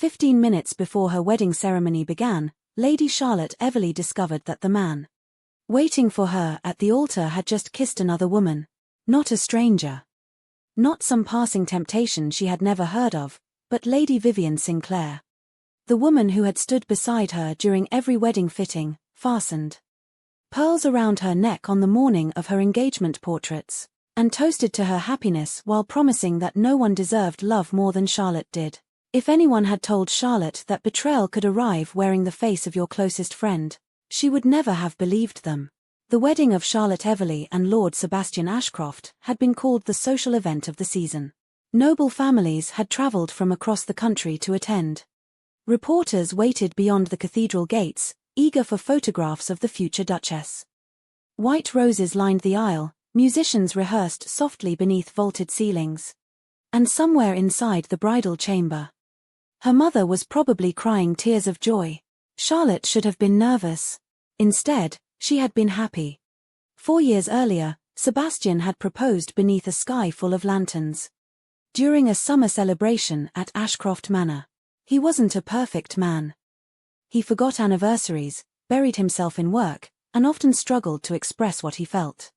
15 minutes before her wedding ceremony began, Lady Charlotte Everleigh discovered that the man waiting for her at the altar had just kissed another woman. Not a stranger. Not some passing temptation she had never heard of, but Lady Vivian Sinclair. The woman who had stood beside her during every wedding fitting, fastened pearls around her neck on the morning of her engagement portraits, and toasted to her happiness while promising that no one deserved love more than Charlotte did. If anyone had told Charlotte that betrayal could arrive wearing the face of your closest friend, she would never have believed them. The wedding of Charlotte Everleigh and Lord Sebastian Ashcroft had been called the social event of the season. Noble families had travelled from across the country to attend. Reporters waited beyond the cathedral gates, eager for photographs of the future Duchess. White roses lined the aisle, musicians rehearsed softly beneath vaulted ceilings. And somewhere inside the bridal chamber, her mother was probably crying tears of joy. Charlotte should have been nervous. Instead, she had been happy. 4 years earlier, Sebastian had proposed beneath a sky full of lanterns. During a summer celebration at Ashcroft Manor. He wasn't a perfect man. He forgot anniversaries, buried himself in work, and often struggled to express what he felt.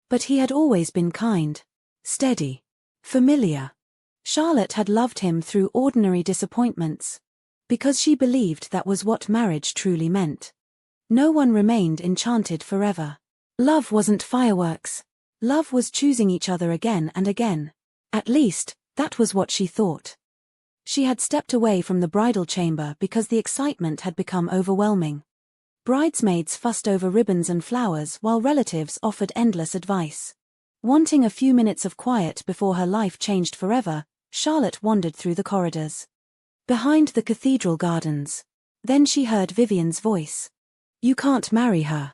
But he had always been kind, steady, familiar. Charlotte had loved him through ordinary disappointments, because she believed that was what marriage truly meant. No one remained enchanted forever. Love wasn't fireworks. Love was choosing each other again and again. At least, that was what she thought. She had stepped away from the bridal chamber because the excitement had become overwhelming. Bridesmaids fussed over ribbons and flowers while relatives offered endless advice. Wanting a few minutes of quiet before her life changed forever, Charlotte wandered through the corridors. Behind the cathedral gardens. Then she heard Vivian's voice. "You can't marry her."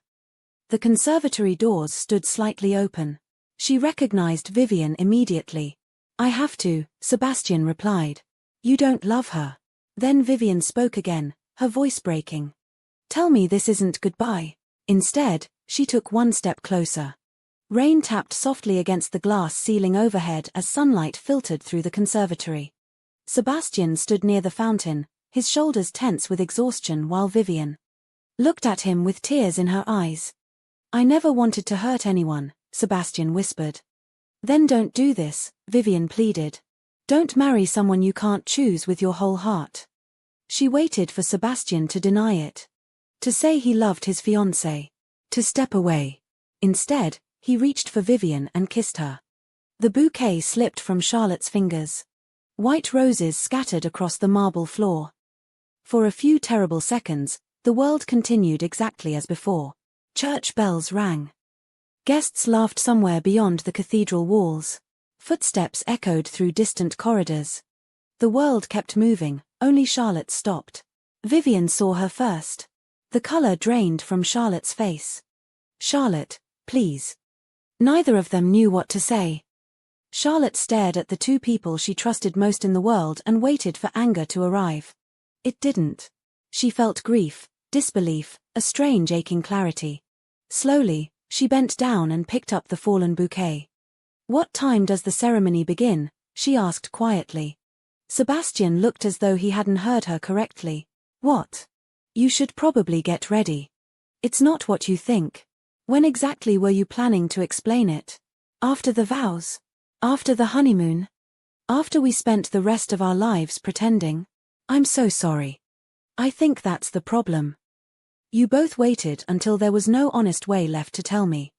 The conservatory doors stood slightly open. She recognized Vivian immediately. "I have to," Sebastian replied. "You don't love her." Then Vivian spoke again, her voice breaking. "Tell me this isn't goodbye." Instead, she took one step closer. Rain tapped softly against the glass ceiling overhead as sunlight filtered through the conservatory. Sebastian stood near the fountain, his shoulders tense with exhaustion while Vivian looked at him with tears in her eyes. "I never wanted to hurt anyone," Sebastian whispered. "Then don't do this," Vivian pleaded. "Don't marry someone you can't choose with your whole heart." She waited for Sebastian to deny it. To say he loved his fiancé. To step away. Instead, he reached for Vivian and kissed her. The bouquet slipped from Charlotte's fingers. White roses scattered across the marble floor. For a few terrible seconds, the world continued exactly as before. Church bells rang. Guests laughed somewhere beyond the cathedral walls. Footsteps echoed through distant corridors. The world kept moving, only Charlotte stopped. Vivian saw her first. The color drained from Charlotte's face. "Charlotte, please." Neither of them knew what to say. Charlotte stared at the two people she trusted most in the world and waited for anger to arrive. It didn't. She felt grief, disbelief, a strange aching clarity. Slowly, she bent down and picked up the fallen bouquet. "What time does the ceremony begin?" she asked quietly. Sebastian looked as though he hadn't heard her correctly. "What? You should probably get ready. It's not what you think." "When exactly were you planning to explain it?" "After the vows. After the honeymoon. After we spent the rest of our lives pretending." "I'm so sorry. I think that's the problem. You both waited until there was no honest way left to tell me."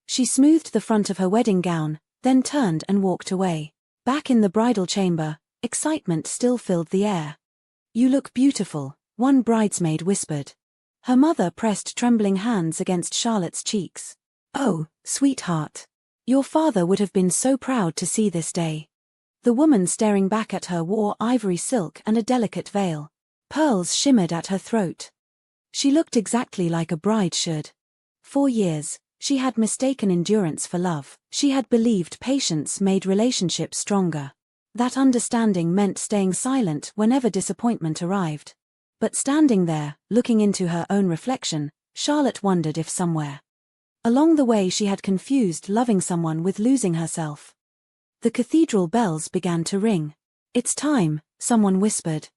She smoothed the front of her wedding gown, then turned and walked away. Back in the bridal chamber, excitement still filled the air. "You look beautiful," one bridesmaid whispered. Her mother pressed trembling hands against Charlotte's cheeks. "Oh, sweetheart. Your father would have been so proud to see this day." The woman staring back at her wore ivory silk and a delicate veil. Pearls shimmered at her throat. She looked exactly like a bride should. 4 years, she had mistaken endurance for love. She had believed patience made relationships stronger. That understanding meant staying silent whenever disappointment arrived. But standing there, looking into her own reflection, Charlotte wondered if somewhere along the way she had confused loving someone with losing herself. The cathedral bells began to ring. "It's time," someone whispered.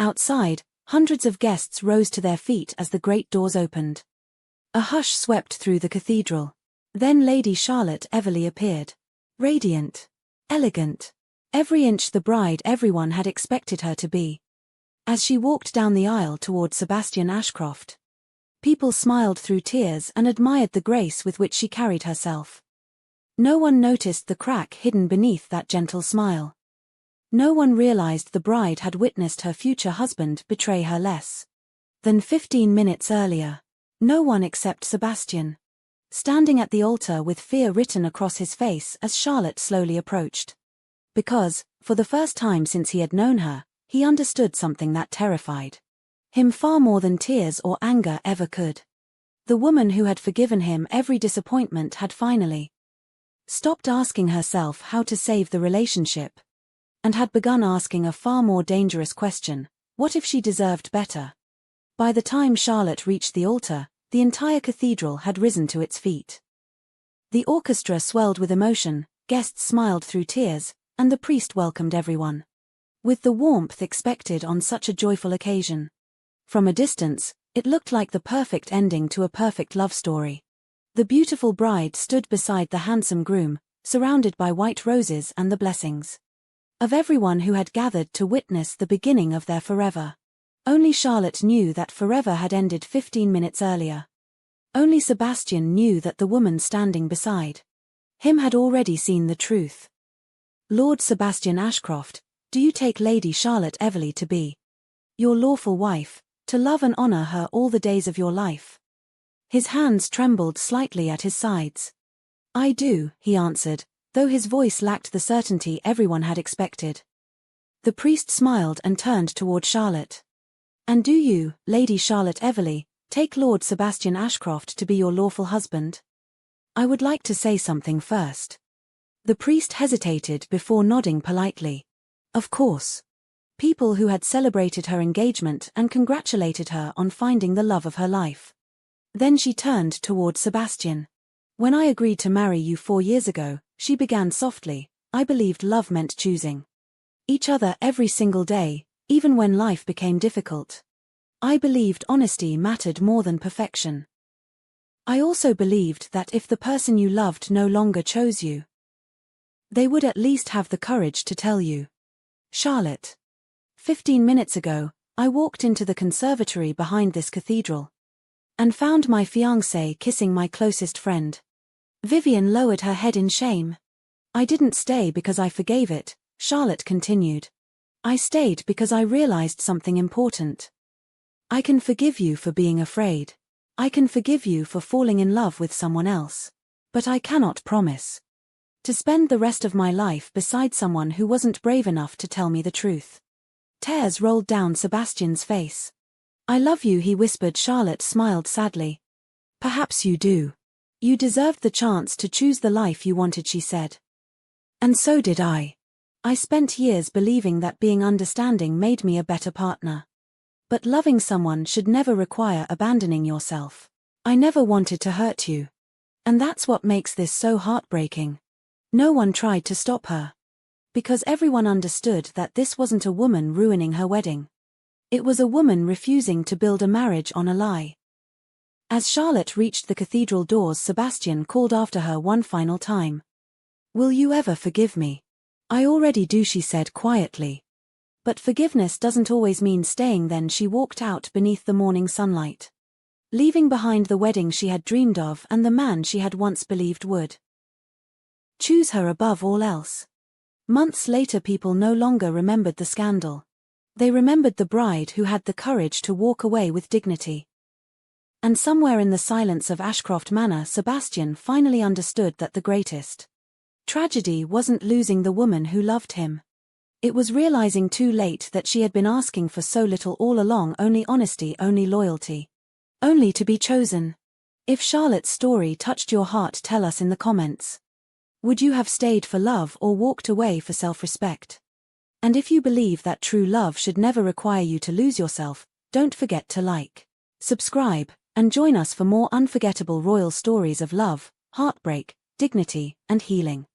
Outside, hundreds of guests rose to their feet as the great doors opened. A hush swept through the cathedral. Then Lady Charlotte Everly appeared. Radiant. Elegant. Every inch the bride everyone had expected her to be. As she walked down the aisle toward Sebastian Ashcroft, people smiled through tears and admired the grace with which she carried herself. No one noticed the crack hidden beneath that gentle smile. No one realized the bride had witnessed her future husband betray her less than 15 minutes earlier. No one except Sebastian, standing at the altar with fear written across his face as Charlotte slowly approached. Because, for the first time since he had known her, he understood something that terrified him far more than tears or anger ever could. The woman who had forgiven him every disappointment had finally stopped asking herself how to save the relationship, and had begun asking a far more dangerous question: what if she deserved better? By the time Charlotte reached the altar, the entire cathedral had risen to its feet. The orchestra swelled with emotion, guests smiled through tears, and the priest welcomed everyone with the warmth expected on such a joyful occasion. From a distance, it looked like the perfect ending to a perfect love story. The beautiful bride stood beside the handsome groom, surrounded by white roses and the blessings of everyone who had gathered to witness the beginning of their forever. Only Charlotte knew that forever had ended 15 minutes earlier. Only Sebastian knew that the woman standing beside him had already seen the truth. Lord Sebastian Ashcroft, do you take Lady Charlotte Everly to be your lawful wife, to love and honor her all the days of your life? His hands trembled slightly at his sides. I do, he answered, though his voice lacked the certainty everyone had expected. The priest smiled and turned toward Charlotte. And do you, Lady Charlotte Everly, take Lord Sebastian Ashcroft to be your lawful husband? I would like to say something first. The priest hesitated before nodding politely. Of course. People who had celebrated her engagement and congratulated her on finding the love of her life. Then she turned toward Sebastian. When I agreed to marry you 4 years ago, she began softly, I believed love meant choosing each other every single day, even when life became difficult. I believed honesty mattered more than perfection. I also believed that if the person you loved no longer chose you, they would at least have the courage to tell you. Charlotte. 15 minutes ago, I walked into the conservatory behind this cathedral and found my fiancé kissing my closest friend. Vivian lowered her head in shame. I didn't stay because I forgave it, Charlotte continued. I stayed because I realized something important. I can forgive you for being afraid. I can forgive you for falling in love with someone else. But I cannot promise to spend the rest of my life beside someone who wasn't brave enough to tell me the truth. Tears rolled down Sebastian's face. I love you, he whispered. Charlotte smiled sadly. Perhaps you do. You deserved the chance to choose the life you wanted, she said. And so did I. I spent years believing that being understanding made me a better partner. But loving someone should never require abandoning yourself. I never wanted to hurt you. And that's what makes this so heartbreaking. No one tried to stop her. Because everyone understood that this wasn't a woman ruining her wedding. It was a woman refusing to build a marriage on a lie. As Charlotte reached the cathedral doors, Sebastian called after her one final time. Will you ever forgive me? I already do, she said quietly. But forgiveness doesn't always mean staying. Then she walked out beneath the morning sunlight, leaving behind the wedding she had dreamed of and the man she had once believed would choose her above all else. Months later, people no longer remembered the scandal. They remembered the bride who had the courage to walk away with dignity. And somewhere in the silence of Ashcroft Manor, Sebastian finally understood that the greatest tragedy wasn't losing the woman who loved him. It was realizing too late that she had been asking for so little all along: only honesty, only loyalty, only to be chosen. If Charlotte's story touched your heart, tell us in the comments. Would you have stayed for love or walked away for self-respect? And if you believe that true love should never require you to lose yourself, don't forget to like, subscribe, and join us for more unforgettable royal stories of love, heartbreak, dignity, and healing.